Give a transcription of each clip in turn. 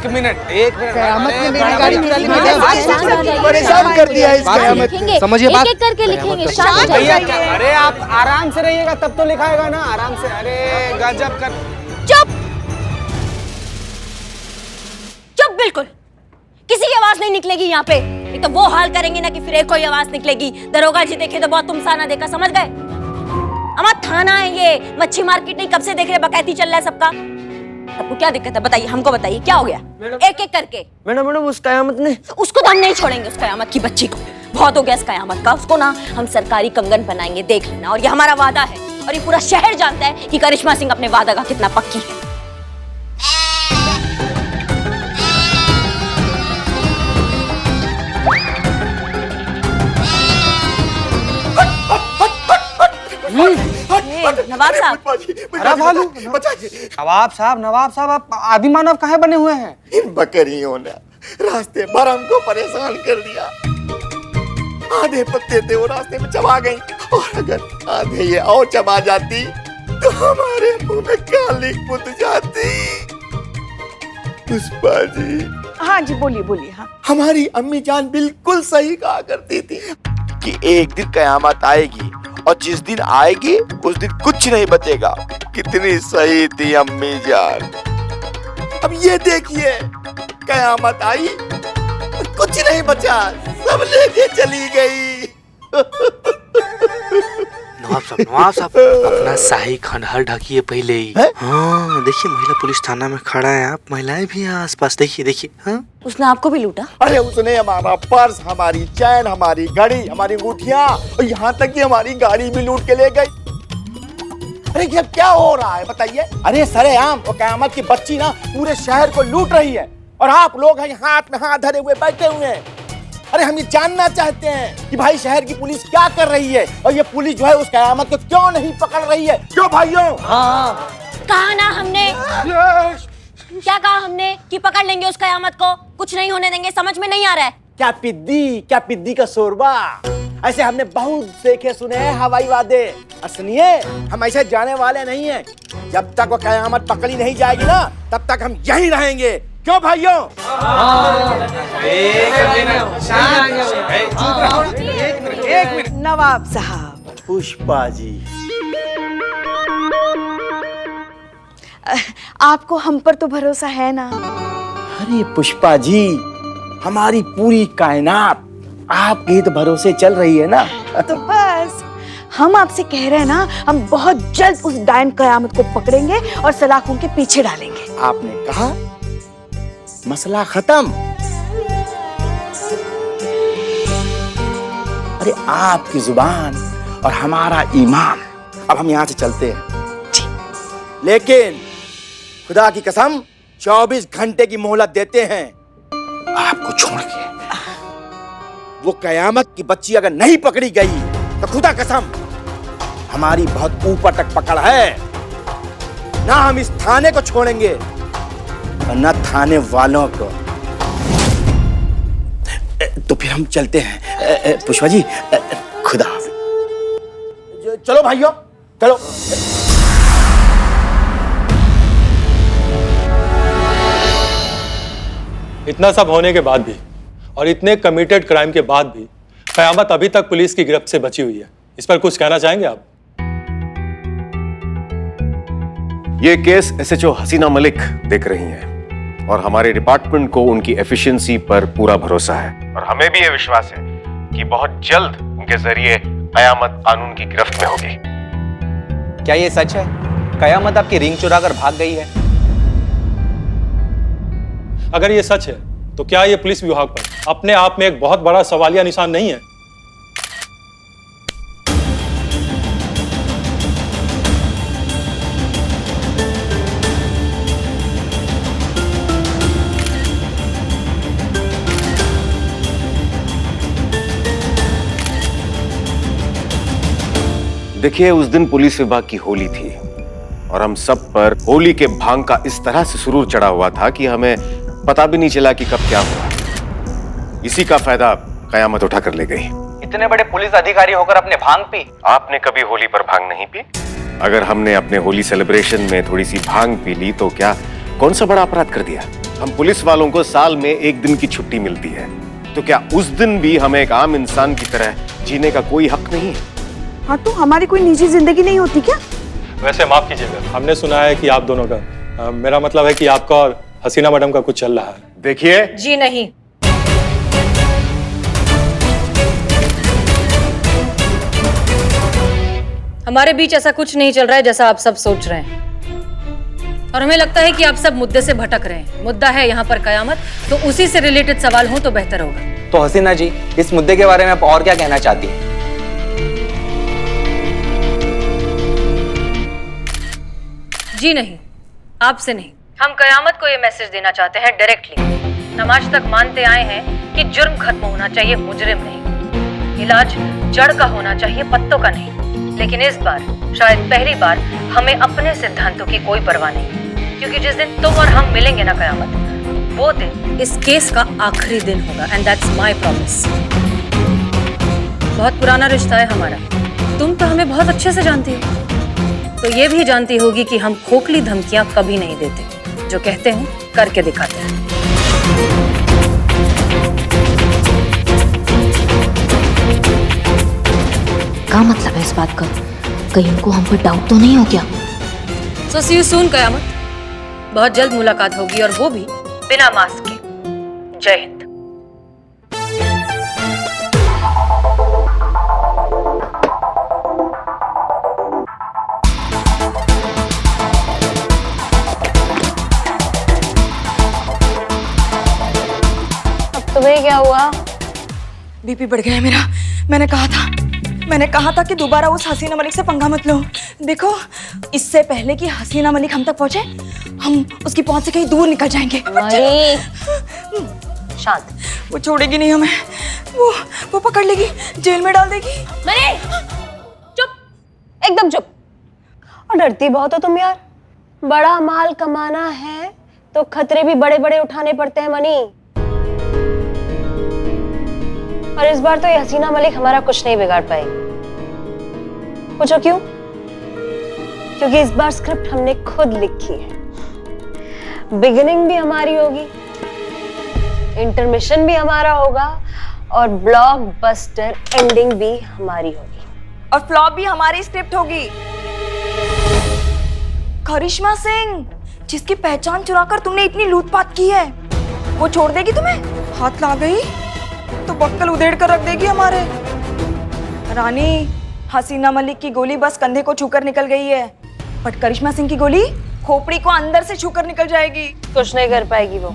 एक मिनट कयामत ने मेरी गाड़ी चुरा ली, परेशान कर दिया इस कयामत ने। समझिए बात। एक-एक करके लिखेंगे, शांत हो भैया जाइए। अरे आप आराम से रहिएगा तब तो लिखाएगा ना, आराम से। अरे गजब कर। चुप चुप, बिल्कुल किसी की आवाज नहीं निकलेगी यहाँ पे। एक तो वो हाल करेंगे ना कि फिर एक कोई आवाज निकलेगी। दरोगा जी देखे तो बहुत तुमसा ना देखा, समझ गए? हमारा थाना है ये, मच्छी मार्केट नहीं। कब से देख रहे बकैती चल रहा है सबका। आपको क्या दिक्कत है बताइए, हमको बताइए क्या हो गया। एक एक करके। मैडम उस कयामत ने, उसको तो हम नहीं छोड़ेंगे, उस कयामत की बच्ची को। बहुत हो गया इस कयामत का। उसको ना हम सरकारी कंगन बनाएंगे, देख लेना। और ये हमारा वादा है और ये पूरा शहर जानता है कि करिश्मा सिंह अपने वादा का कितना पक्की है। नवाब साहब, नवाब साहब आप आदि मानव काहे बने हुए हैं? इन बकरियों ने रास्ते भर हमको परेशान कर दिया। आधे पत्ते थे वो रास्ते में चबा गई, और अगर आधे ये और चबा जाती तो हमारे मुंह में काली पुत जाती। पुष्पा जी। हाँ जी, बोलिए बोलिए। हाँ, हमारी अम्मी जान बिल्कुल सही कहा करती थी कि एक दिन कयामत आएगी, और जिस दिन आएगी उस दिन कुछ नहीं बचेगा। कितनी सही थी अम्मी जान। अब ये देखिए, कयामत आई और कुछ नहीं बचा, सब लेके चली गई। नवाब साहब अपना शाही खंडहर ढकिए पहले ही। हाँ देखिए, महिला पुलिस थाना में खड़ा है, आप महिलाएं भी हैं आसपास। देखिए। हाँ, उसने आपको भी लूटा? अरे उसने हमारा पर्स, हमारी चैन, हमारी घड़ी, हमारी अंगूठियां, और यहाँ तक कि हमारी गाड़ी भी लूट के ले गई। अरे ये क्या हो रहा है बताइए? अरे सरेआम वो कयामत की बच्ची ना पूरे शहर को लूट रही है, और आप लोग हैं हाथ में हाथ धरे हुए बैठे हुए हैं। अरे हम ये जानना चाहते हैं कि भाई शहर की पुलिस क्या कर रही है, और ये पुलिस जो है उस कयामत को क्यों नहीं पकड़ रही है? क्यों भाइयों? हाँ कहा ना हमने। क्या कहा हमने कि पकड़ लेंगे उस कयामत को, कुछ नहीं होने देंगे। समझ में नहीं आ रहा है? क्या पिद्दी का शोरबा। ऐसे हमने बहुत देखे सुने हैं हवाई वादे। सुनिए, हम ऐसे जाने वाले नहीं हैं। जब तक वो कयामत पकड़ी नहीं जाएगी ना, तब तक हम यहीं रहेंगे। क्यों भाइयों? एक मिनट। नवाब साहब। पुष्पा जी, आपको हम पर तो भरोसा है ना? अरे पुष्पा जी, हमारी पूरी कायनात आपके ही तो भरोसे चल रही है ना। तो बस हम आपसे कह रहे हैं ना, हम बहुत जल्द उस डायन कयामत को पकड़ेंगे और सलाखों के पीछे डालेंगे। आपने कहा मसला खत्म। अरे आपकी जुबान और हमारा ईमान। अब हम यहाँ से चलते हैं, लेकिन खुदा की कसम 24 घंटे की मोहलत देते हैं आपको छोड़ के। वो कयामत की बच्ची अगर नहीं पकड़ी गई तो खुदा कसम हमारी बहुत ऊपर तक पकड़ है। ना हम इस थाने को छोड़ेंगे और न थाने वालों को। तो फिर हम चलते हैं। पुष्पा जी, खुदा हाफिज। चलो भाइयों, चलो। इतना सब होने के बाद भी और इतने कमिटेड क्राइम के बाद भी कयामत अभी तक पुलिस की गिरफ्त से बची हुई है। इस पर कुछ कहना चाहेंगे आप? ये केस एसएचओ हसीना मलिक देख रही हैं और हमारे डिपार्टमेंट को उनकी एफिशिएंसी पर पूरा भरोसा है, और हमें भी ये विश्वास है कि बहुत जल्द उनके जरिए कयामत कानून की गिरफ्त में होगी। क्या ये सच है? कयामत आपकी रिंग चुरा कर भाग गई है? अगर ये सच है तो क्या ये पुलिस विभाग पर अपने आप में एक बहुत बड़ा सवालिया निशान नहीं है? देखिए, उस दिन पुलिस विभाग की होली थी और हम सब पर होली के भांग का इस तरह से सुरूर चढ़ा हुआ था कि हमें पता भी नहीं चला कि कब क्या हुआ। इसी का फायदा कयामत उठा कर ले गई। इतने बड़े पुलिस अधिकारी होकर अपने भांग पी? आपने कभी होली पर भांग नहीं पी? अगर हमने अपने होली सेलिब्रेशन में थोड़ी सी भांग पी ली तो क्या कौन सा बड़ा अपराध कर दिया? हम पुलिस वालों को साल में एक दिन की छुट्टी मिलती है, तो क्या उस दिन भी हमें एक आम इंसान की तरह जीने का कोई हक नहीं है? हाँ तो हमारी कोई निजी जिंदगी नहीं होती क्या? वैसे माफ कीजिएगा, हमने सुना है कि आप दोनों का मेरा मतलब है कि आपका और हसीना मैडम का कुछ चल रहा है। देखिए, जी नहीं, हमारे बीच ऐसा कुछ नहीं चल रहा है जैसा आप सब सोच रहे हैं, और हमें लगता है कि आप सब मुद्दे से भटक रहे हैं। मुद्दा है यहाँ पर कयामत, तो उसी से रिलेटेड सवाल हो तो बेहतर होगा। तो हसीना जी, इस मुद्दे के बारे में आप और क्या कहना चाहती हैं? जी नहीं, आपसे नहीं। हम कयामत को ये मैसेज देना चाहते हैं डायरेक्टली। हम आज तक मानते आए हैं कि जुर्म खत्म होना चाहिए, मुजरिम नहीं। इलाज जड़ का होना चाहिए, पत्तों का नहीं। लेकिन इस बार, शायद पहली बार, हमें अपने सिद्धांतों की कोई परवाह नहीं, क्योंकि जिस दिन तुम और हम मिलेंगे ना कयामत, वो दिन इस केस का आखिरी दिन होगा। And that's my promise. बहुत पुराना रिश्ता है हमारा। तुम तो हमें बहुत अच्छे से जानती हो, तो ये भी जानती होगी कि हम खोखली धमकियां कभी नहीं देते। जो कहते हैं करके दिखाते हैं। क्या मतलब है इस बात का? कहीं उनको हम पर डाउट तो नहीं हो गया? सो सी यू सून कयामत। बहुत जल्द मुलाकात होगी, और वो भी बिना मास्क के। जय हिंद। तुम्हें क्या हुआ? बीपी बढ़ गया है मेरा। मैंने कहा था कि दोबारा उस हसीना मलिक से पंगा मत लो। देखो, इससे पहले कि हसीना मलिक हम तक पहुंचे, हम उसकी पहुंच से कहीं दूर निकल जाएंगे। शांत। वो छोड़ेगी नहीं हमें। वो पकड़ लेगी, जेल में डाल देगी। मनी, चुप, एकदम चुप। और डरती बहुत हो तुम यार। बड़ा माल कमाना है तो खतरे भी बड़े बड़े उठाने पड़ते हैं मनी। और इस बार तो ये हसीना मलिक हमारा कुछ नहीं बिगाड़ पाएगी। पूछो क्यों? क्योंकि इस बार स्क्रिप्ट हमने खुद लिखी है। बिगिनिंग भी हमारी होगी, इंटरमिशन भी हमारा होगा, और ब्लॉकबस्टर एंडिंग भी हमारी होगी। और फ्लॉप भी हमारी स्क्रिप्ट होगी। करिश्मा सिंह, जिसकी पहचान चुराकर तुमने इतनी लूटपाट की है, वो छोड़ देगी तुम्हें? हाथ ला गई तो बक्कल उधेड़ कर रख देगी हमारे। रानी, हसीना मलिक की गोली बस कंधे को छूकर निकल गई है, बट करिश्मा सिंह की गोली खोपड़ी को अंदर से छूकर निकल जाएगी। कुछ नहीं कर पाएगी वो।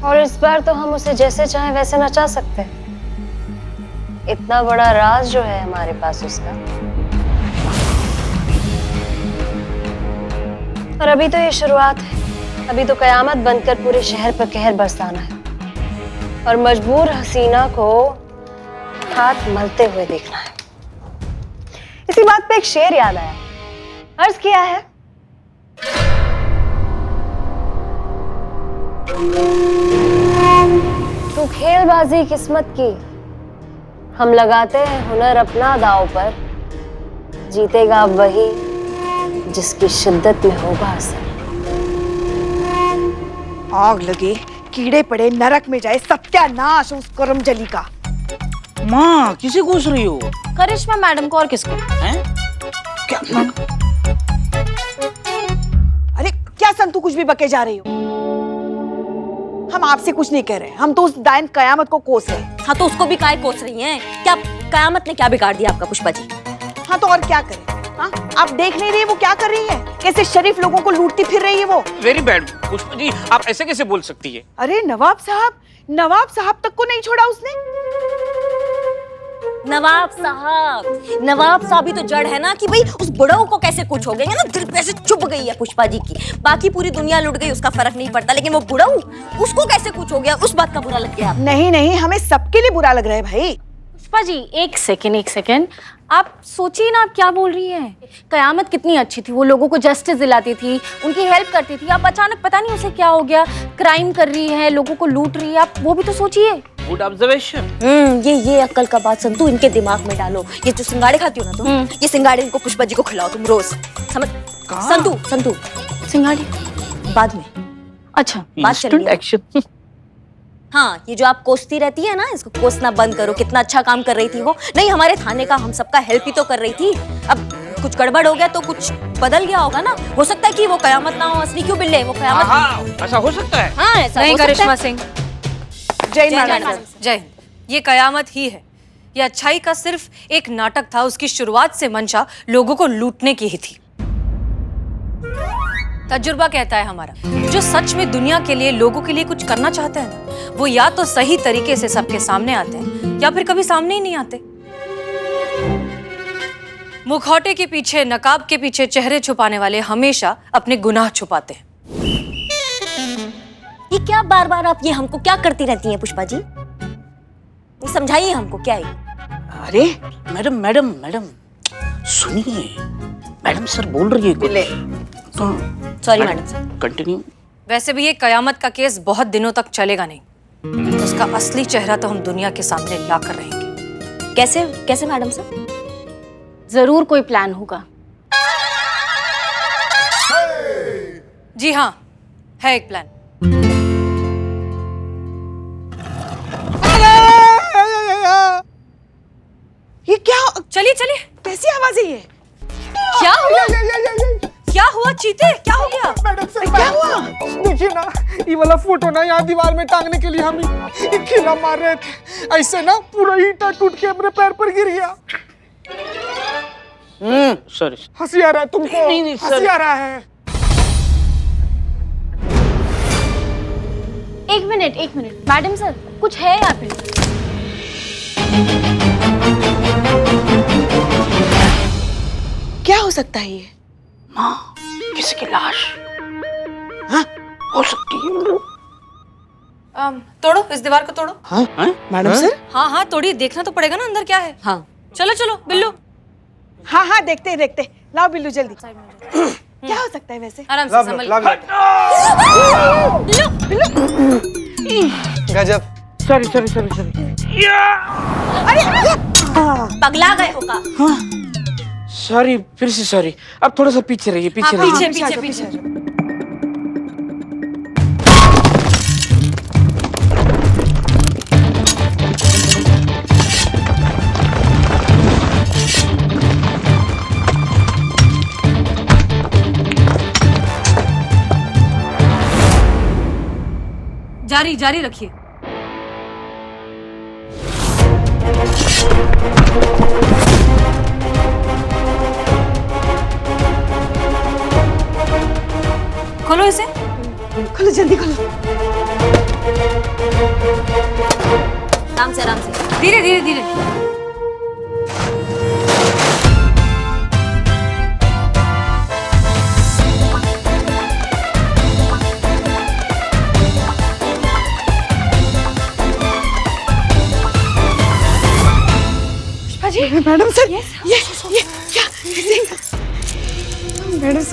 और इस बार तो हम उसे जैसे चाहे वैसे नचा सकते हैं। इतना बड़ा राज जो है हमारे पास उसका। और अभी तो ये शुरुआत है। अभी तो कयामत बनकर पूरे शहर पर कहर बरसाना है, और मजबूर हसीना को हाथ मलते हुए देखना है। इसी बात पे एक शेर याद आया। अर्ज किया है, तू खेलबाजी किस्मत की, हम लगाते हैं हुनर अपना दांव पर, जीतेगा वही जिसकी शिद्दत में होगा असर। आग लगे, कीड़े पड़े, नरक में जाए, सत्यानाश उस करमजली का। माँ किसे घूस रही हो? करिश्मा मैडम को। और किसको? हैं? क्या? अरे क्या संतू कुछ भी बके जा रही हो? हम आपसे कुछ नहीं कह रहे, हम तो उस डायन कयामत को कोस रहे हैं। हाँ तो उसको भी काहे कोस रही हैं? क्या कयामत ने क्या बिगाड़ दिया आपका पुष्पा जी? हाँ तो और क्या करें? हाँ, आप देख नहीं रही वो क्या कर रही है? कैसे शरीफ लोगों को लूटती फिर रही है वो। वेरी बैड पुष्पा जी, आप ऐसे कैसे बोल सकती है? अरे नवाब साहब तक को नहीं छोड़ा उसने। नवाब साहब ही तो जड़ है ना कि भाई उस बुढ़ऊ को कैसे कुछ हो गया ना, दिल पे ऐसे चुभ गई है पुष्पा जी की। बाकी पूरी दुनिया लुट गई, उसका फर्क नहीं पड़ता, लेकिन वो बुढ़ऊ, उसको कैसे कुछ हो गया, उस बात का बुरा लग गया। नहीं, हमें सबके लिए बुरा लग रहा है भाई। पुष्पा जी एक सेकेंड, आप सोचिए ना आप क्या बोल रही हैं। कयामत कितनी अच्छी थी, वो लोगों को जस्टिस दिलाती थी, उनकी हेल्प करती थी। अब अचानक पता नहीं उसे क्या हो गया, क्राइम कर रही है, लोगों को लूट रही है। आप वो भी तो सोचिए। Good observation. ये अक्ल का बात संतू इनके दिमाग में डालो। ये जो सिंगाड़े खाती हो ना तुम, ये सिंगाड़े इनको पुष्पा जी को खिलाओ तुम रोज, समझ? संतू सिंगाड़े बाद में, अच्छा बात चल रही है। एक्शन। हाँ, ये जो आप कोसती रहती है ना, इसको कोसना बंद करो। कितना अच्छा काम कर रही थी वो। नहीं, हमारे थाने का हम सबका हेल्प ही तो कर रही थी। अब कुछ गड़बड़ हो गया तो कुछ बदल गया होगा ना। हो सकता है कि वो कयामत ना हो। असली क्यों बिल्ले, वो कयामत। हाँ, ऐसा हो सकता है। हाँ, ऐसा नहीं हो सकता करिश्मा है। सिंह, जय जय मैडम मैडम। जय हिंद। ये कयामत ही है। ये अच्छाई का सिर्फ एक नाटक था। उसकी शुरुआत से मंशा लोगों को लूटने की ही थी। तजुर्बा कहता है हमारा, जो सच में दुनिया के लिए, लोगों के लिए कुछ करना चाहते हैं ना, वो या तो सही तरीके से सबके सामने आते हैं या फिर कभी सामने ही नहीं आते। मुखौटे के पीछे, नकाब के पीछे चेहरे छुपाने वाले हमेशा अपने गुनाह छुपाते हैं। ये क्या बार बार आप ये हमको क्या करती रहती हैं पुष्पा जी? ये समझाइए हमको क्या है। अरे मैडम मैडम मैडम सुनिए, मैडम सर बोल रही है कुछ। तो सॉरी मैडम सर। कंटिन्यू। वैसे भी ये कयामत का केस बहुत दिनों तक चलेगा नहीं। उसका असली चेहरा तो हम दुनिया के सामने ला कर रहेंगे। कैसे कैसे मैडम सर? जरूर कोई प्लान होगा। जी हाँ, है एक प्लान। ये क्या? चलिए चलिए। कैसी आवाज है ये? क्या हुआ? क्या हुआ चीते? क्या हो गया? मैडम सर, क्या हुआ? देखिए ना, ये वाला फोटो ना यहाँ दीवार में टांगने के लिए हम ये खिला मार रहे थे। ऐसे ना पूरा ईंटा टूट के अपने पैर पर गिर गया। सॉरी। हंसी आ रहा है तुमको? नहीं, सर। हंसी आ रहा है। एक मिनट मैडम सर, कुछ है यहाँ पे। क्या हो सकता है ये? माँ, किसी की लाश। हाँ, हो सकती है। तोड़ो, इस दीवार को तोड़ो। हाँ? Madam sir? हाँ हाँ तोड़िए, देखना तो पड़ेगा ना अंदर क्या है। हाँ चलो चलो बिल्लू, हाँ हाँ, देखते हैं। लाओ बिल्लू जल्दी। क्या हो सकता है वैसे? आराम से संभल। गजब। सॉरी। पगला गए होगा। सॉरी, फिर से सॉरी। अब थोड़ा सा पीछे रहिए, पीछे हाँ, रहिए। पीछे। जारी रखिए। खोलो इसे। खोलो जल्दी खोलो। आराम से। धीरे। मैडम सर, ये क्या?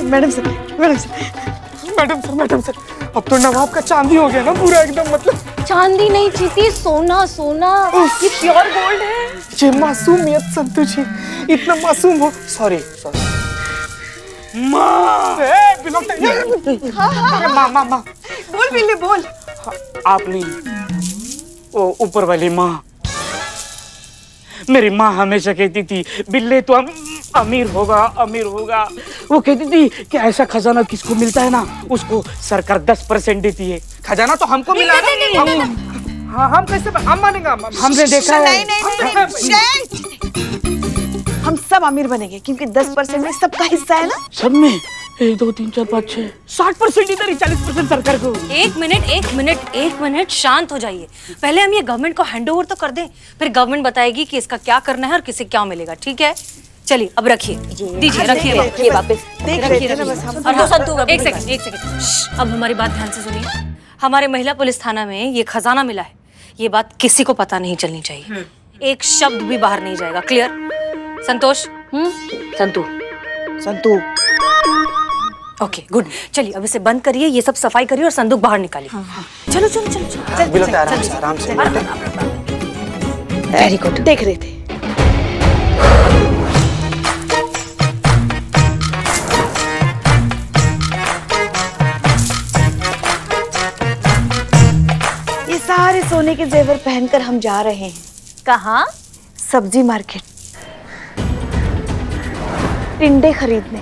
मैडम सर, अब तो नवाब का चांदी हो गया ना पूरा एकदम, मतलब। चांदी नहीं चीती, सोना। ये प्योर गोल्ड है। ये मासूमियत संतु जी, इतना मासूम हो। सॉरी। माँ, माँ। बोल बिल्ली बोल। आप नहीं, वो ऊपर वाली माँ। मेरी माँ हमेशा कहती थी, बिल्ले तो अमीर होगा। वो कहती थी कि ऐसा खजाना किसको मिलता है ना, उसको सरकार 10% देती है। खजाना तो हमको मिला ना। हाँ, हम कैसे हम मानेंगे? हमने देखा है। नहीं। हम सब अमीर बनेंगे क्योंकि 10% में सबका हिस्सा है ना। सब में 1 2 3 4 5 6 60% इधर, 40% सरकार को। एक मिनट शांत हो जाइए। पहले हम ये गवर्नमेंट को हैंड ओवर तो कर दें, फिर गवर्नमेंट बताएगी कि इसका क्या करना है और किसे क्या मिलेगा। ठीक है, चलिए अब रखिए, दीजिए, रखिए वापस। और हाँ, एक सेकंड। अब हमारी बात ध्यान से सुनिए। हमारे महिला पुलिस थाना में ये खजाना मिला है, ये बात किसी को पता नहीं चलनी चाहिए। एक शब्द भी बाहर नहीं जाएगा। Clear? Santosh? Santu. Okay good. चलिए अब इसे बंद करिए, ये सब सफाई करिए और संदूक बाहर निकालिए। चलो। आराम से। Very good. देख रहे थे। सोने के जेवर पहनकर हम जा रहे हैं। कहाँ? सब्जी मार्केट, टिंडे खरीदने।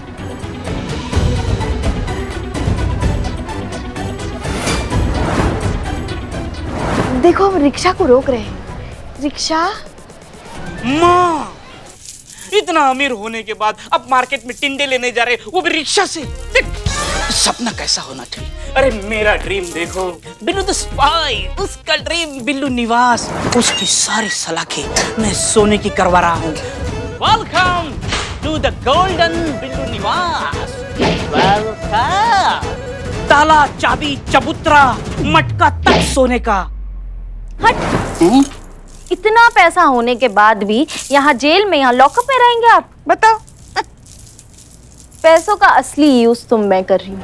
देखो हम रिक्शा को रोक रहे हैं। रिक्शा। माँ, इतना अमीर होने के बाद अब मार्केट में टिंडे लेने जा रहे, वो भी रिक्शा से। देख, सपना कैसा होना चाहिए। अरे मेरा ड्रीम देखो, बिल्लू द स्पाई, उसका ड्रीम बिल्लू निवास, उसकी सारी सलाखें मैं सोने की करवा रहा हूँ। Welcome to the golden Billu Niwas. Welcome. ताला, चाबी, चबूतरा, मटका तक सोने का। हट। इतना पैसा होने के बाद भी यहाँ जेल में, यहाँ लॉकअप में रहेंगे आप? बताओ। पैसों का असली यूज तो मैं कर रही हूँ।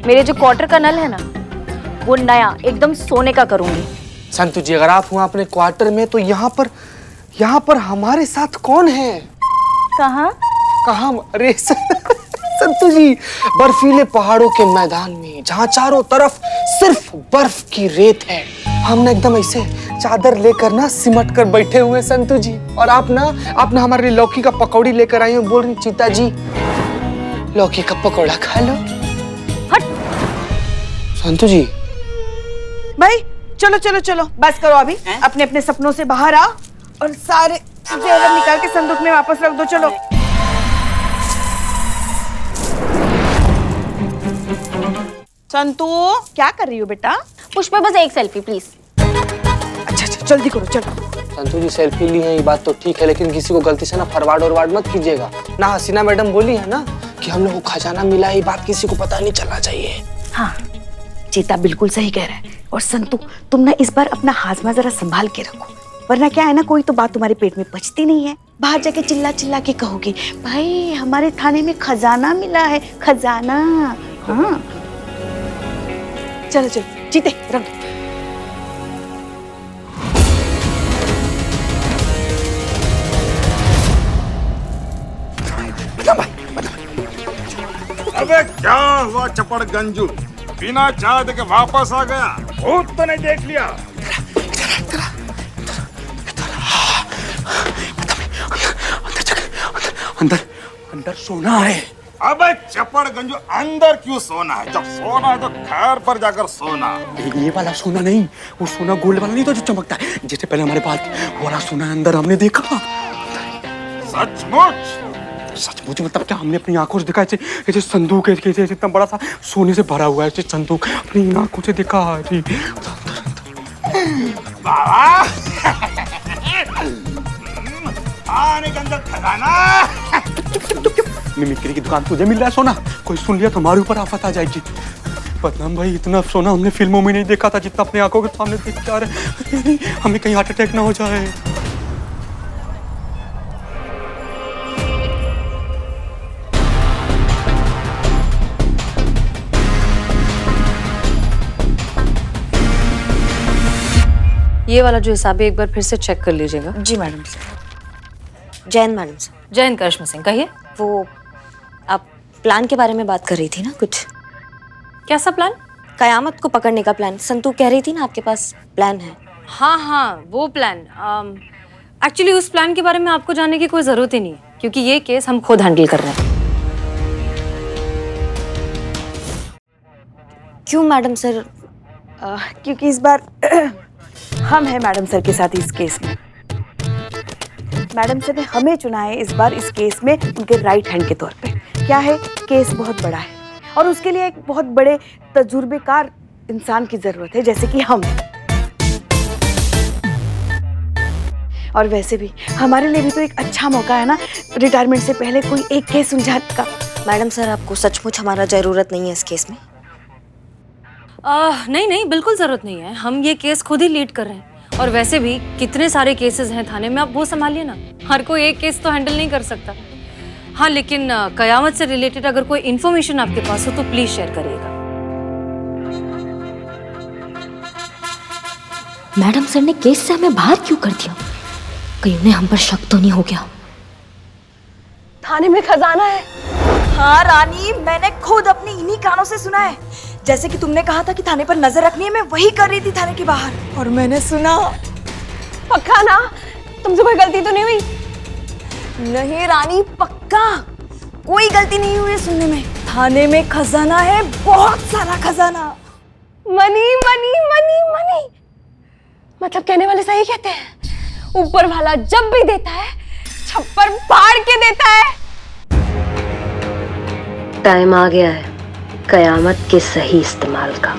मेरे जो क्वार्टर का नल है ना, वो नया एकदम सोने का करूंगी। संतू जी, अगर आप हुआ अपने क्वार्टर में, तो यहाँ पर हमारे साथ कौन है? कहाँ? कहाँ? अरे संतू जी, बर्फीले पहाड़ों के मैदान में, जहाँ चारों तरफ सिर्फ बर्फ की रेत है, हम ना एकदम ऐसे चादर लेकर ना सिमट कर बैठे हुए संतू जी। और आप ना हमारे लिए लौकी का पकौड़ी लेकर आई हो, बोल रही चीता जी लौकी का पकौड़ा खा लो। हट। संतू जी। भाई चलो चलो चलो, बस करो अभी। अपने अपने सपनों से बाहर आओ और सारे जेवर निकाल के संदूक में वापस रख दो। चलो। संतू, क्या कर रही हो बेटा? पुष्पा, बस एक सेल्फी प्लीज। अच्छा अच्छा, जल्दी करो चलो। संतू जी, सेल्फी ली है ये बात तो ठीक है, लेकिन किसी को गलती से ना फॉरवर्ड और मत कीजिएगा ना। हसीना मैडम बोली है ना कि हम लोग को खजाना मिला है, ये बात किसी को पता नहीं चलना चाहिए। हाँ, चीता बिल्कुल सही कह रहा है। और संतू, तुम ना इस बार अपना हाजमा जरा संभाल के रखो, वरना क्या है ना, कोई तो बात तुम्हारे पेट में पचती नहीं है। बाहर जाके चिल्ला चिल्ला के कहोगी, भाई हमारे थाने में खजाना मिला है, खजाना। हाँ चलो चलो, चीते रख दो। अबे क्या हुआ चपड़ गंजू, बिना चाय दे के वापस आ गया? भूत तो नहीं देख लिया? अंदर सोना है। अबे चपड़ गंजू, अंदर क्यों सोना है? जब सोना है तो खैर पर जाकर सोना। ये वाला सोना नहीं, वो सोना गोल्ड वाला नहीं तो जो चमकता है, जैसे पहले हमारे पास वो वाला सोना अंदर हमने देखा। सचमुच? सचमुच मतलब क्या? हमने अपनी आंखों से देखा, ऐसे संदूक ऐसे इतना बड़ा सा सोने से भरा हुआ है, ऐसे संदूक अपनी आंखों से देखा। आने के अंदर खजाना। मिमिक्री की दुकान तुझे मिल रहा है सोना, कोई सुन लिया तो हमारे ऊपर आफत आ जाएगी। बदनाम भाई, इतना सोना हमने फिल्मों में नहीं देखा था जितना अपने आंखों के सामने देख के आ रहे हैं। हमें कहीं हार्ट अटैक ना हो जाए। ये वाला जो हिसाब है एक बार फिर से चेक कर लीजिएगा। जी मैडम सर। जैन मैडम से। जैन करिश्मा सिंह, कहिए। वो आप प्लान के बारे में बात कर रही थी ना कुछ? कैसा प्लान? कयामत को पकड़ने का प्लान। संतू कह रही थी ना आपके पास प्लान है। हाँ हाँ, वो प्लान। एक्चुअली उस प्लान के बारे में आपको जानने की कोई ज़रूरत ही नहीं है, क्योंकि ये केस हम खुद हैंडल कर रहे हैं। क्यों मैडम सर? क्योंकि इस बार हम हैं मैडम सर के साथ इस केस में। मैडम सर ने हमें चुना है इस बार इस केस में उनके राइट हैंड के तौर पे। क्या है, केस बहुत बड़ा है और उसके लिए एक बहुत बड़े तजुर्बेकार इंसान की जरूरत है, जैसे कि हम हैं। और वैसे भी हमारे लिए भी तो एक अच्छा मौका है ना, रिटायरमेंट से पहले कोई एक केस सुलझाने का। मैडम सर, आपको सचमुच हमारा जरूरत नहीं है इस केस में? नहीं नहीं, बिल्कुल ज़रूरत नहीं है। हम ये केस खुद ही लीड कर रहे हैं। और वैसे भी कितने सारे केसेस हैं थाने में, आप वो संभालिए ना। हर कोई एक केस तो हैंडल नहीं कर सकता। हाँ, लेकिन कयामत से रिलेटेड अगर कोई इन्फॉर्मेशन आपके पास हो तो प्लीज शेयर करिएगा। मैडम सर ने केस से हमें बाहर क्यों कर दिया? कहीं उन्हें हम पर शक तो नहीं हो गया? थाने में खजाना है। हाँ रानी, मैंने खुद अपनी इन्हीं कानों से सुना है। जैसे कि तुमने कहा था कि थाने पर नजर रखनी है, मैं वही कर रही थी थाने के बाहर, और मैंने सुना। पक्का ना? तुमसे कोई गलती तो नहीं हुई? नहीं रानी, पक्का कोई गलती नहीं हुई है सुनने में। थाने में खजाना है, बहुत सारा खजाना। मनी मनी मनी मनी, मतलब कहने वाले सही कहते हैं, ऊपर वाला जब भी देता है छप्पर फाड़ के देता है। टाइम आ गया है कयामत के सही इस्तेमाल का।